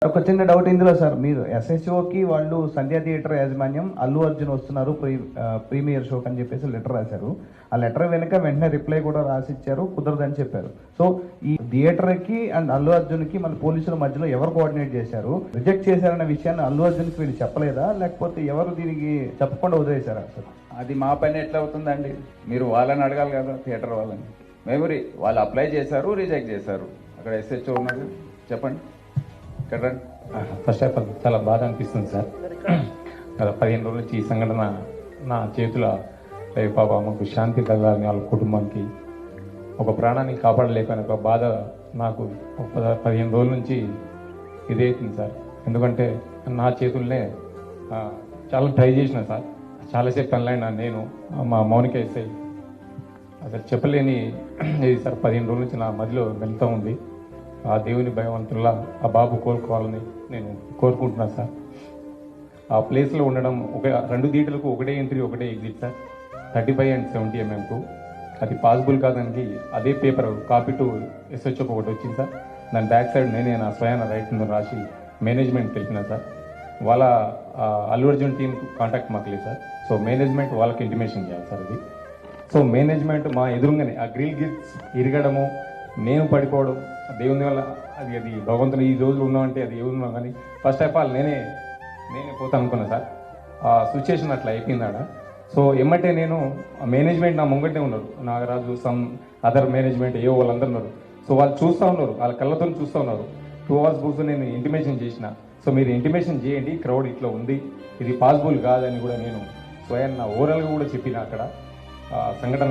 ఒక చిన్న డౌట్ ఇందులో సార్, మీరు ఎస్ఎస్ఓకి వాళ్ళు సంధ్యా థియేటర్ యాజమాన్యం అల్లు అర్జున్ వస్తున్నారు ప్రీమియర్ షోకి అని చెప్పేసి లెటర్ రాశారు. ఆ లెటర్ వెనుక వెంటనే రిప్లై కూడా రాసిచ్చారు, కుదరదని చెప్పారు. సో ఈ థియేటర్కి అండ్ అల్లు అర్జున్కి మన పోలీసుల మధ్యలో ఎవరు కోఆర్డినేట్ చేశారు, రిజెక్ట్ చేశారన్న విషయాన్ని అల్లు అర్జున్కి వీళ్ళు చెప్పలేదా, లేకపోతే ఎవరు దీనికి చెప్పకుండా వదిలేశారా సార్? అది మా పని ఎట్లా అవుతుందండి? మీరు వాళ్ళని అడగాలి కదా, థియేటర్ వాళ్ళని. మెమరీ వాళ్ళు అప్లై చేశారు, రిజెక్ట్ చేశారు. అక్కడ ఎస్హెచ్ఓ ఉన్నారు, చెప్పండి. ఇక్కడ ఫస్ట్ ఆఫ్ ఆల్ చాలా బాధ అనిపిస్తుంది సార్. గత 15 రోజుల నుంచి ఈ సంఘటన నా చేతుల పాప మాకు శాంతి కలగాలని వాళ్ళ కుటుంబానికి ఒక ప్రాణాన్ని కాపాడలేకపోయిన ఒక బాధ నాకు 15 రోజుల నుంచి ఇదే అవుతుంది సార్. ఎందుకంటే నా చేతుల్నే చాలా ట్రై చేసిన సార్, చాలాసేపు పనులైనా నేను మా మౌనిక ఎస్ఐ అసలు చెప్పలేని ఇది సార్. 15 రోజుల నుంచి నా మదిలో వెళ్తూ ఉంది. ఆ దేవుని భగవంతుల్లా ఆ బాబు కోలుకోవాలని నేను కోరుకుంటున్నాను సార్. ఆ ప్లేస్లో ఉండడం ఒక 2 థియేటర్లకు ఒకటే ఎంట్రీ ఒకటే ఎగ్జిట్ సార్, 35 and 70 mm. అది పాసిబుల్ కాదానికి అదే పేపర్ కాపీ టు ఎస్హెచ్ఓకి ఒకటి వచ్చింది సార్. దాని బ్యాక్ సైడ్ నేనే నా స్వయాన రైట్ మీద రాసి మేనేజ్మెంట్ తెలిసిన సార్. వాళ్ళ అల్లు అర్జున్ టీం కాంటాక్ట్ మాకు లేదు సార్. సో మేనేజ్మెంట్ వాళ్ళకి ఇంటిమేషన్ చేయాలి సార్ అది. సో మేనేజ్మెంట్ మా ఎదురుగానే ఆ గ్రిల్ గిల్స్ ఇరగడము, నేను పడిపోవడం దేవుని వల్ల అది భగవంతుడు ఈ రోజులు ఉన్నామంటే అది ఎవరున్నా కానీ ఫస్ట్ ఆఫ్ ఆల్ నేనే పోతాను అనుకున్నా సార్. ఆ సిచ్యుయేషన్ అట్లా అయిపోయింది ఆడ. సో ఏమంటే నేను మేనేజ్మెంట్ నా ముంగటే ఉన్నారు, నాగరాజు సమ్ అదర్ మేనేజ్మెంట్ ఏవో వాళ్ళందరూ ఉన్నారు. సో వాళ్ళు చూస్తూ ఉన్నారు, వాళ్ళ కళ్ళతో చూస్తూ ఉన్నారు. 2 hours బుక్స్ నేను ఇంటిమేషన్ చేసిన. సో మీరు ఇంటిమేషన్ చేయండి, క్రౌడ్ ఇట్లా ఉంది, ఇది పాసిబుల్ కాదని కూడా నేను స్వయం నా ఓవరాల్గా కూడా చెప్పిన అక్కడ సంఘటన